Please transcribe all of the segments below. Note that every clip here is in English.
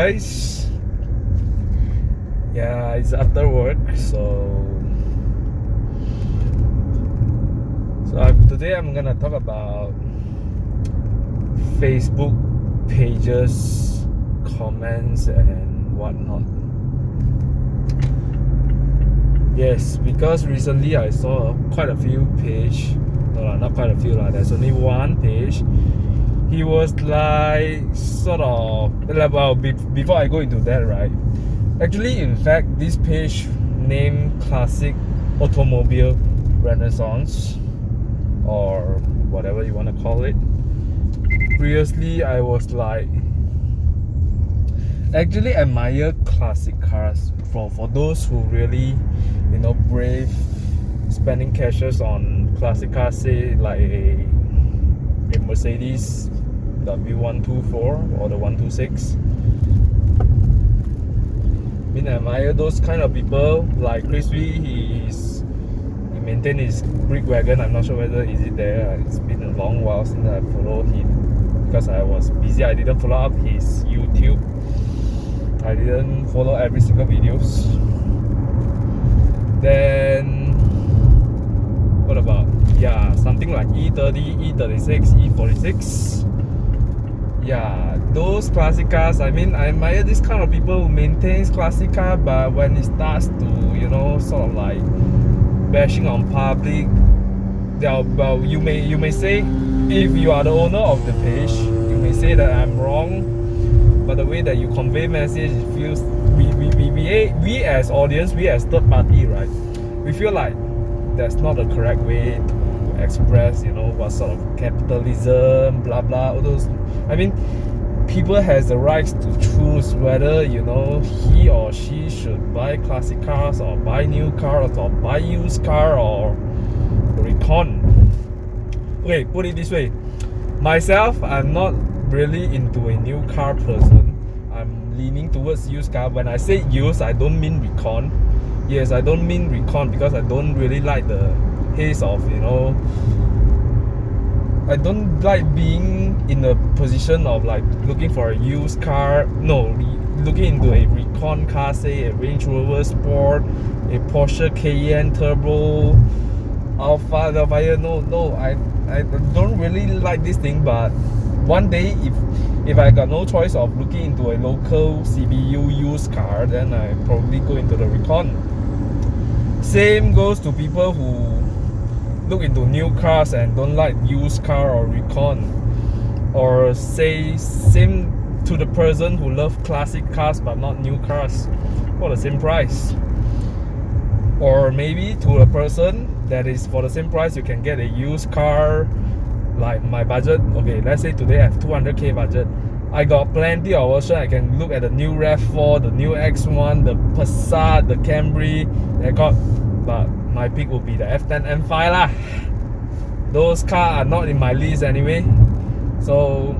guys. Yeah, it's after work, today I'm gonna talk about Facebook pages, comments, and whatnot. Yes, because recently I saw quite a few page. No, not quite a few lah. There's only one page. He was like well, before I go into that, right? Actually, in fact, this page named Classic Automobile Renaissance, or whatever you want to call it. Previously, I was like actually admire classic cars for those who really, brave spending cashes on classic cars, say like a Mercedes W124 or the 126. I mean, I admire those kind of people like Chris V. He maintained his brick wagon. I'm not sure whether is it there. It's been a long while since I followed him because I was busy. I didn't follow up his YouTube. I didn't follow every single videos. Then what about something like E30, E36, E46? Yeah, those classic cars. I mean, I admire this kind of people who maintains classic car, but when it starts to sort of like bashing on public, well, you may say, if you are the owner of the page, you may say that I'm wrong, but the way that you convey message, it feels we as audience, we as third party, right, we feel like that's not the correct way to express what sort of capitalism, blah blah, all those. I mean, people has the rights to choose whether he or she should buy classic cars or buy new cars or buy used car or recon. Okay, put it this way, myself, I'm not really into a new car person. I'm leaning towards used car. When I say used, I don't mean recon. Yes, I don't mean recon because I don't really like the haze of I don't like being in a position of like looking for a used car. No, looking into a recon car, say a Range Rover Sport, a Porsche Cayenne Turbo, Alpha. No, I don't really like this thing. But one day, if I got no choice of looking into a local CBU used car, then I probably go into the recon. Same goes to people who look into new cars and don't like used car or recon, or say same to the person who love classic cars but not new cars for the same price. Or maybe to a person that is for the same price you can get a used car. Like my budget, okay, let's say today I have 200k budget. I got plenty of options. I can look at the new RAV4, the new X1, the Passat, the Camry, but my pick will be the F10 M5 lah. Those cars are not in my list anyway. So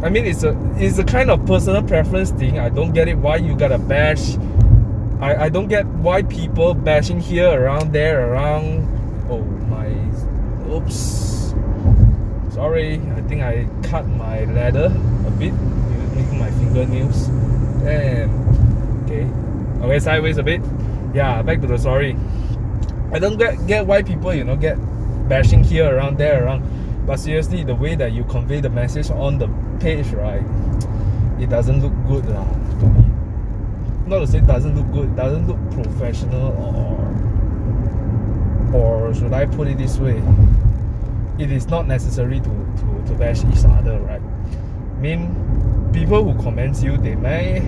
I mean, it's a kind of personal preference thing. I don't get it why you gotta bash. I don't get why people bashing here, around, there, around. Oh my, oops. Sorry, I think I cut my leather a bit using my fingernails. Damn. Okay, sideways a bit. Yeah, back to the story. I don't get why people get bashing here, around, there, around. But seriously, the way that you convey the message on the page, right, it doesn't look good lah to me. Not to say it doesn't look good, it doesn't look professional, or should I put it this way, it is not necessary to bash each other, right? I mean, people who comments you, they may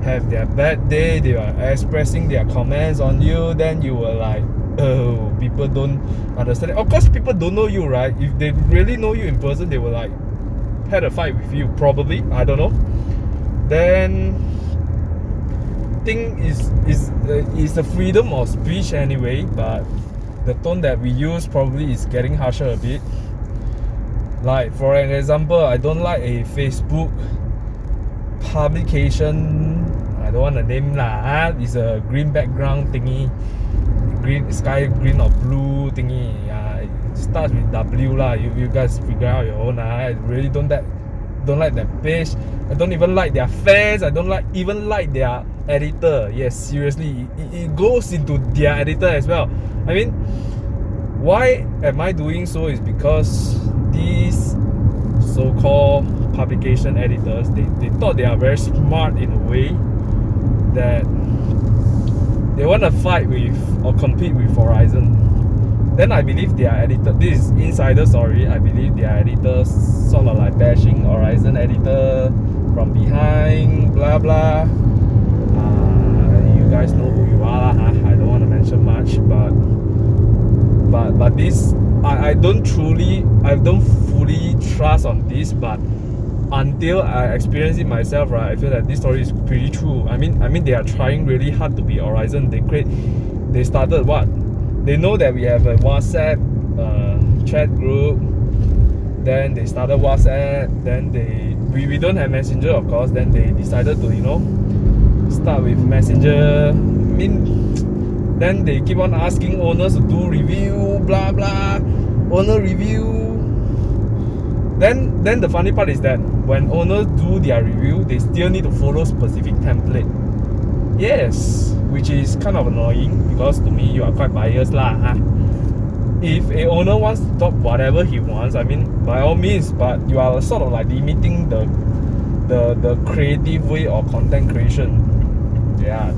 have their bad day, they are expressing their comments on you, then you were like, oh, people don't understand it. Of course, people don't know you, right? If they really know you in person, they will like had a fight with you, probably. I don't know. Then thing is the freedom of speech anyway, but the tone that we use probably is getting harsher a bit. Like for an example, I don't like a Facebook publication, I don't want to name lah, it's a green background thingy, green sky green or blue thingy. It starts with W lah. You guys figure out your own. I really don't don't like their page. I don't even like their fans. I don't even like their editor. Yes, seriously, it goes into their editor as well. I mean, why am I doing so is because these so-called publication editors, they thought they are very smart in a way that they want to fight with or compete with Horizon. Then I believe their editor, this is insider story, I believe their editors sort of like bashing Horizon editor from behind, blah blah. You guys know who you are, huh? I don't want to mention much, but this, I don't fully trust on this, but until I experience it myself, right, I feel that this story is pretty true. I mean they are trying really hard to be Horizon. They started what? They know that we have a WhatsApp chat group. Then they started WhatsApp. Then we don't have Messenger, of course. Then they decided to, you know, start with Messenger. I mean, then they keep on asking owners to do review, blah blah, owner review. Then the funny part is that when owners do their review, they still need to follow specific template. Yes, which is kind of annoying because to me you are quite biased lah. Huh? If a owner wants to talk whatever he wants, I mean by all means, but you are sort of like limiting the creative way of content creation. Yeah,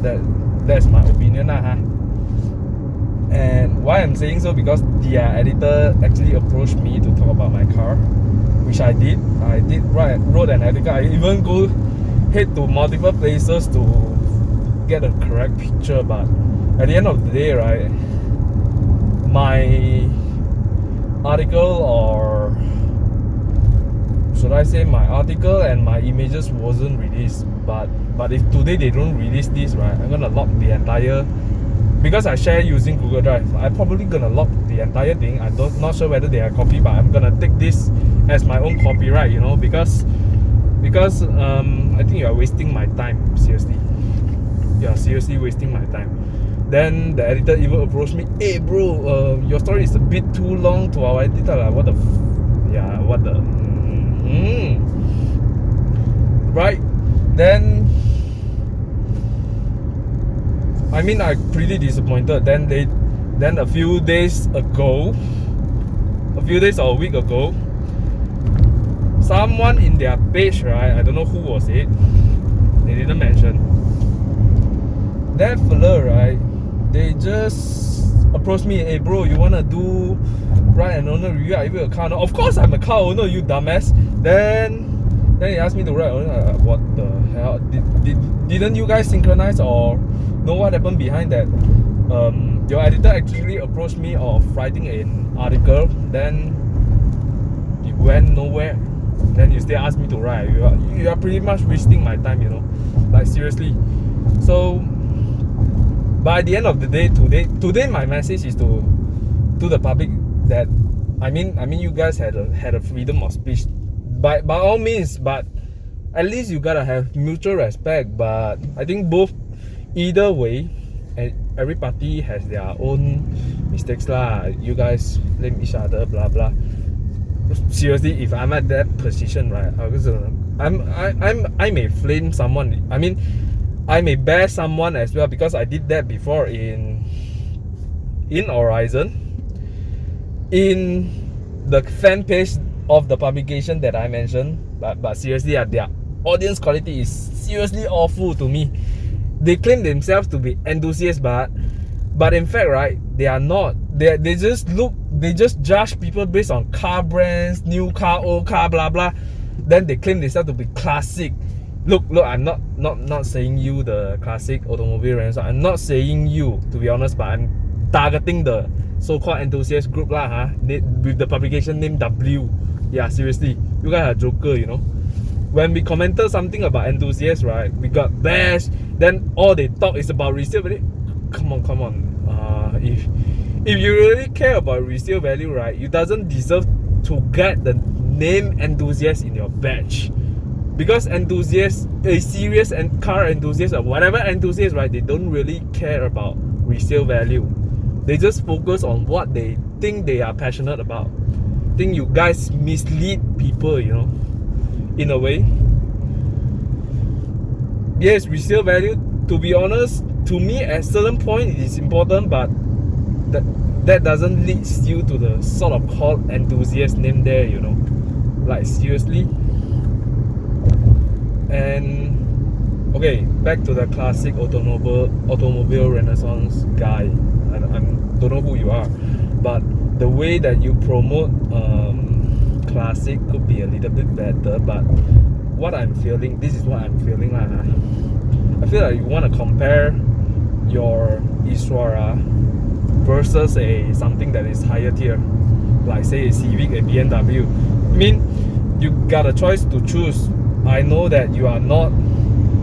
that's my opinion lah. Huh? And why I'm saying so, because the editor actually approached me to talk about my car, which I did. Wrote an article. I even head to multiple places to get a correct picture, but at the end of the day, right, my article, or should I say my article and my images wasn't released, but if today they don't release this, right, I'm gonna lock the entire, because I share using Google Drive, I'm probably gonna lock the entire thing. Not sure whether they are copy, but I'm gonna take this as my own copyright, you know, because I think you are wasting my time, seriously. You are seriously wasting my time. Then the editor even approached me, hey bro, your story is a bit too long to our editor. Like, what the right? Then I mean, I'm pretty disappointed. Then a few days or a week ago, someone in their page, right, I don't know who was it, they didn't mention, that fella, right, they just approached me, hey bro, you wanna write an owner review? Are you a car owner? Of course I'm a car owner, you dumbass. Then he asked me to write what the hell, didn't you guys synchronize or know what happened behind that? Your editor actually approached me of writing an article, then it went nowhere. Then you still ask me to write. You are pretty much wasting my time, you know, like seriously. So by the end of the day, today my message is to the public that I mean you guys had a freedom of speech by all means, but at least you gotta have mutual respect. But I think either way, and every party has their own mistakes lah. You guys blame each other, blah blah. Seriously, if I'm at that position, right, I may flame someone. I mean, I may bash someone as well, because I did that before in Horizon, in the fan page of the publication that I mentioned. But seriously, their audience quality is seriously awful to me. They claim themselves to be enthusiasts, but in fact, right, they are not. They just judge people based on car brands, new car, old car, blah blah. Then they claim themselves to be classic. Look, I'm not saying you, the classic automobile renter. I'm not saying you, to be honest, but I'm targeting the so-called enthusiast group lah, huh? With the publication name W. Yeah, seriously, you guys are joker, you know. When we commented something about enthusiasts, right, we got bashed. Then all they talk is about resale value. Come on. If you really care about resale value, right, you doesn't deserve to get the name enthusiast in your badge. Because enthusiasts, a serious car enthusiast or whatever enthusiast, right, they don't really care about resale value. They just focus on what they think they are passionate about. I think you guys mislead people, you know. in a way. Yes, resale value, to be honest, to me at certain point it is important, but that doesn't lead you to the sort of car enthusiast name there, you know. Like seriously. And okay, back to the classic automobile renaissance guy. I don't know who you are, but the way that you promote classic could be a little bit better. But what I'm feeling, this is what I'm feeling like. I feel like you want to compare your Iswara versus something that is higher tier, like say a Civic, a BMW. I mean, you got a choice to choose. I know that you are not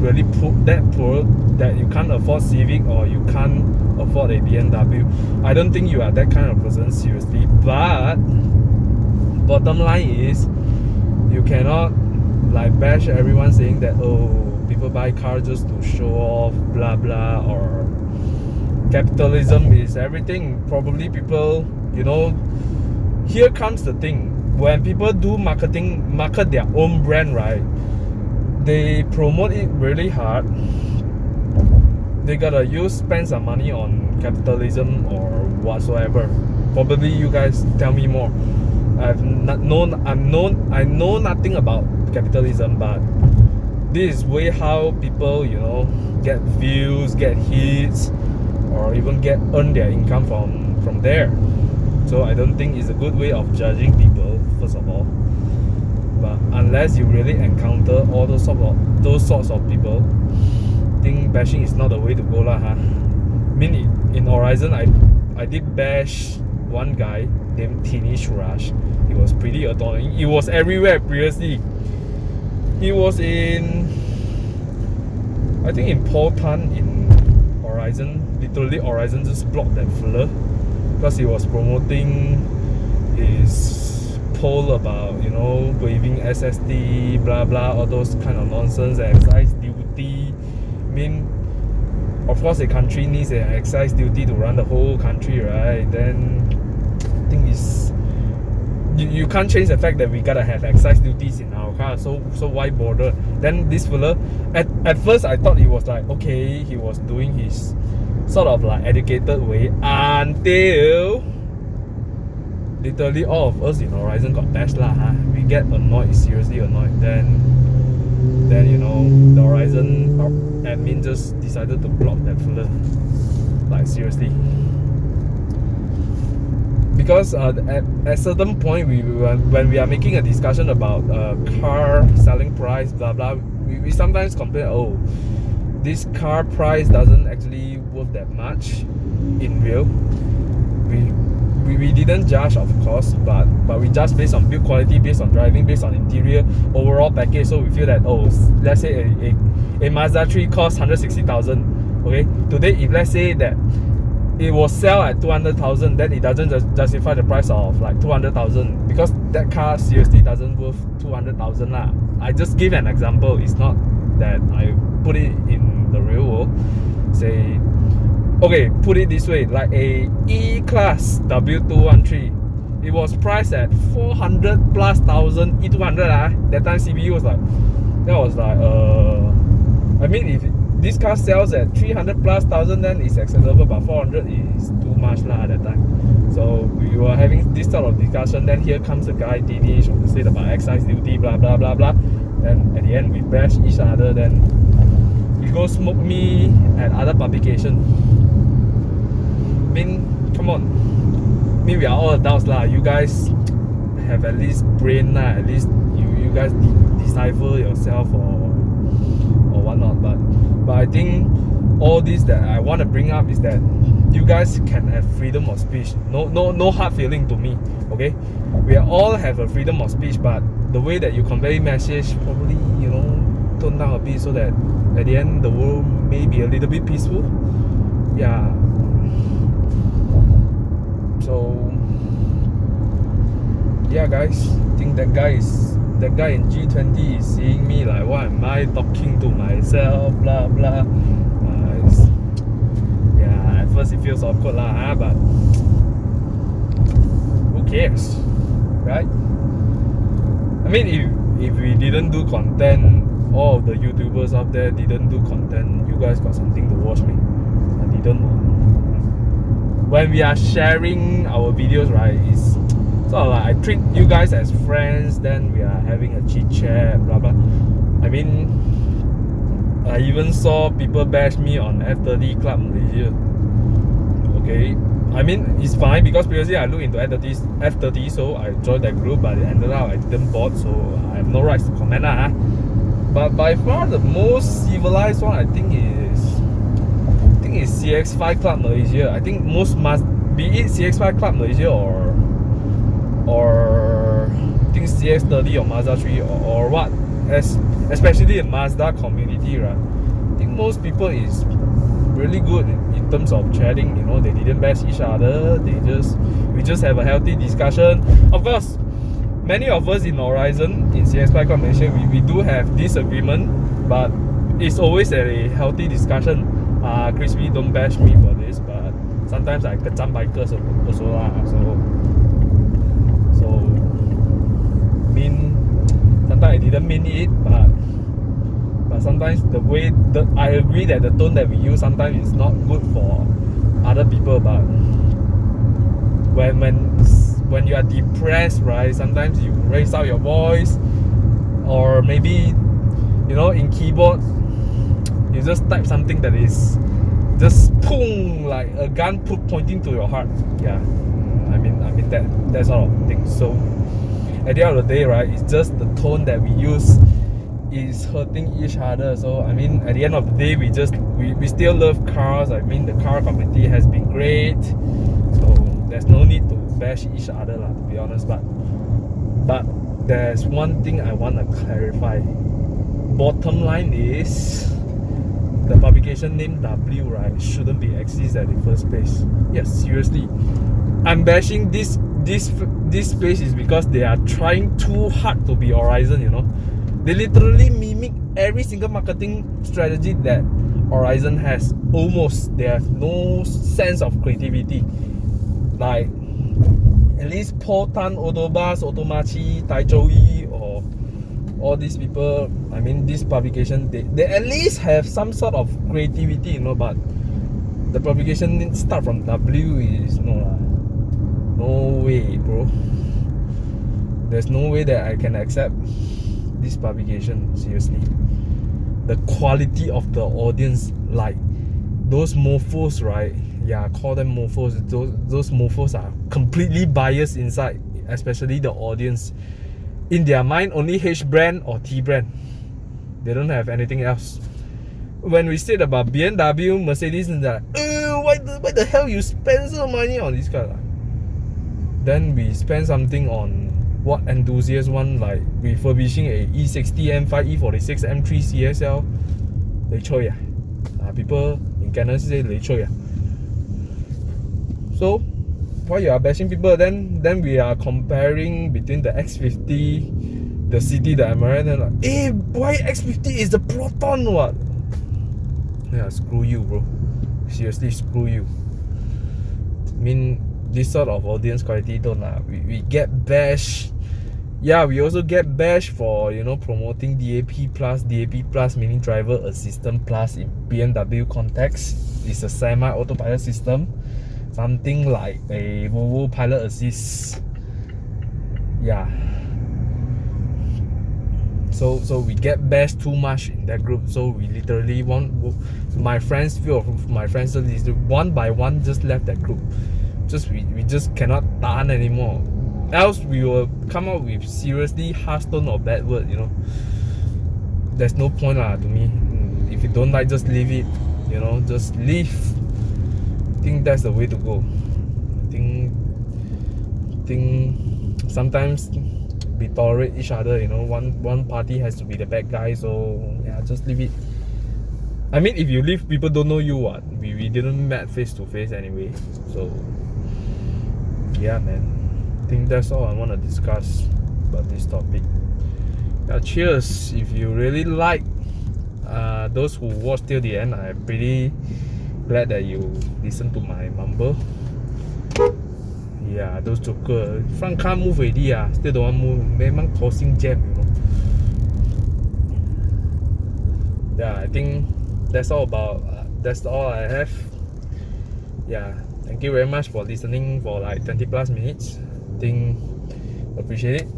really that poor that you can't afford Civic or you can't afford a BMW. I don't think you are that kind of person, seriously. But bottom line is, you cannot like bash everyone saying that, oh, people buy cars just to show off, blah blah, or capitalism is everything. Probably people, you know, here comes the thing. When people do market their own brand, right, they promote it really hard. They gotta spend some money on capitalism or whatsoever. Probably you guys tell me more. I know nothing about capitalism, but this is way how people, you know, get views, get hits, or even earn their income from there. So I don't think it's a good way of judging people, first of all. But unless you really encounter all those sorts of people, I think bashing is not the way to go lah, huh? I mean, in Horizon, I did bash one guy named Teenage Rush. He was pretty annoying. He was everywhere previously. He was I think in Paul Tan in Horizon. Literally Horizon just blocked that fella because he was promoting his poll about, you know, waiving SSD, blah blah, all those kind of nonsense, excise duty. I mean, of course a country needs an excise duty to run the whole country, right? Then I think you can't change the fact that we gotta have excise duties in our car, so why bother? Then this fella, at first I thought he was like, okay, he was doing his sort of like educated way, until literally all of us in Horizon got bashed lah, huh? We get annoyed, seriously annoyed. Then you know, the Horizon admin just decided to block that fella. Like seriously. Because at a certain point, when we are making a discussion about car selling price, blah blah, we sometimes compare, oh, this car price doesn't actually worth that much in real. We didn't judge, of course, but we judge based on build quality, based on driving, based on interior, overall package. So we feel that, oh, let's say a Mazda 3 costs 160,000. Okay, today if let's say that it will sell at 200,000, then it doesn't justify the price of like 200,000, because that car seriously doesn't worth 200,000 lah. I just give an example. It's not that I put it in the real world. Say, okay, put it this way, like a E-Class W213, it was priced at 400 plus thousand E200. That time CBU was like, I mean, if this car sells at 300 plus thousand, then it's acceptable, but 400 is too much lah at that time. So we were having this sort of discussion. Then here comes the guy Dinesh who said about excise duty, blah blah blah blah. Then at the end we bash each other. Then we go smoke me at other publication. I mean, come on. I mean, we are all adults lah. You guys have at least brain lah. At least you guys decipher yourself or whatnot. But I think all this that I want to bring up is that you guys can have freedom of speech. No hard feeling to me. Okay, we all have a freedom of speech, but the way that you convey message, probably, you know, tone down a bit so that at the end the world may be a little bit peaceful. Yeah. So yeah, guys, I think that guy in G20 is seeing me like, what am I talking to myself, blah blah. Yeah, at first it feels awkward lah, huh? But who cares, right? I mean, if we didn't do content, all of the YouTubers out there didn't do content, you guys got something to watch me. I didn't know. When we are sharing our videos, right, it's sort of like I treat you guys as friends, then we are having a chit chat, blah blah. I mean, I even saw people bash me on F30 Club Malaysia. Okay, I mean it's fine because previously I looked into F30, so I joined that group, but it ended up I didn't bought, so I have no rights to comment lah. But by far the most civilized one I think is CX5 Club Malaysia. I think most must be it CX5 Club Malaysia or I think CX30 or Mazda 3 or what, especially the Mazda community, right? I think most people is really good in terms of chatting. You know, they didn't bash each other. We just have a healthy discussion. Of course, many of us in Horizon in CX5 Club Malaysia, we do have disagreement, but it's always a healthy discussion. Crispy, don't bash me for this, but sometimes I kecam bikers also lah. So sometimes I didn't mean it, but sometimes I agree that the tone that we use sometimes is not good for other people. But when you are depressed, right, sometimes you raise out your voice, or maybe, you know, in keyboard you just type something that is just boom, like a gun pointing to your heart. Yeah, I mean that sort of thing. So at the end of the day, right, it's just the tone that we use is hurting each other. So I mean, at the end of the day, we still love cars. I mean, the car community has been great, so there's no need to bash each other lah, to be honest. But there's one thing I want to clarify. Bottom line is, the publication name W, right, shouldn't be exist at the first place. Yes, seriously. I'm bashing this space is because they are trying too hard to be Horizon, you know. They literally mimic every single marketing strategy that Horizon has. Almost. They have no sense of creativity. Like, at least Paul Tan, Autobuzz, Automachi, Taizhou, or all these people, I mean, this publication, they at least have some sort of creativity, you know. But the publication start from W is no way, bro. There's no way that I can accept this publication, seriously. The quality of the audience, like those mofos, right? Yeah, call them mofos. Those mofos are completely biased inside, especially the audience. In their mind, only H brand or T brand. They don't have anything else. When we said about BMW, Mercedes, and that, why the hell you spend so money on this car? Then we spend something on what enthusiasts want, like refurbishing a E60 M5 E46 M3 CSL. Lei choi ah. People in Canada say lei choi ah. So why you are bashing people? Then we are comparing between the X50, the CT, the Amaran, and like, why X50 is the Proton? What? Yeah, screw you, bro. Seriously, screw you. I mean, this sort of audience quality don't we get bashed. Yeah, we also get bashed for, you know, promoting DAP plus meaning driver assistant plus in BMW context. It's a semi-autopilot system, something like a Volvo Pilot Assist. Yeah. So we get bashed too much in that group. So we literally my friends, few of my friends, one by one just left that group. We just cannot tahan anymore. Else we will come up with seriously harsh tone or bad word, you know. There's no point to me. If you don't like, just leave it, you know, just leave. I think that's the way to go. I think sometimes we tolerate each other, you know. One party has to be the bad guy, so yeah, just leave it. I mean, if you leave, people don't know you, what? We didn't meet face to face anyway, so yeah, man. I think that's all I want to discuss about this topic. Yeah, cheers. If you really like those who watch till the end, I'm pretty glad that you listen to my mumble. Yeah, those joker front car move already, still don't want move. Memang causing jam, you know. yeah, I think that's all about that's all I have. Yeah, thank you very much for listening for like 20 plus minutes. Think appreciate it.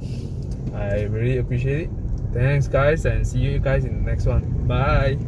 I really appreciate it. Thanks guys, and see you guys in the next one. Bye.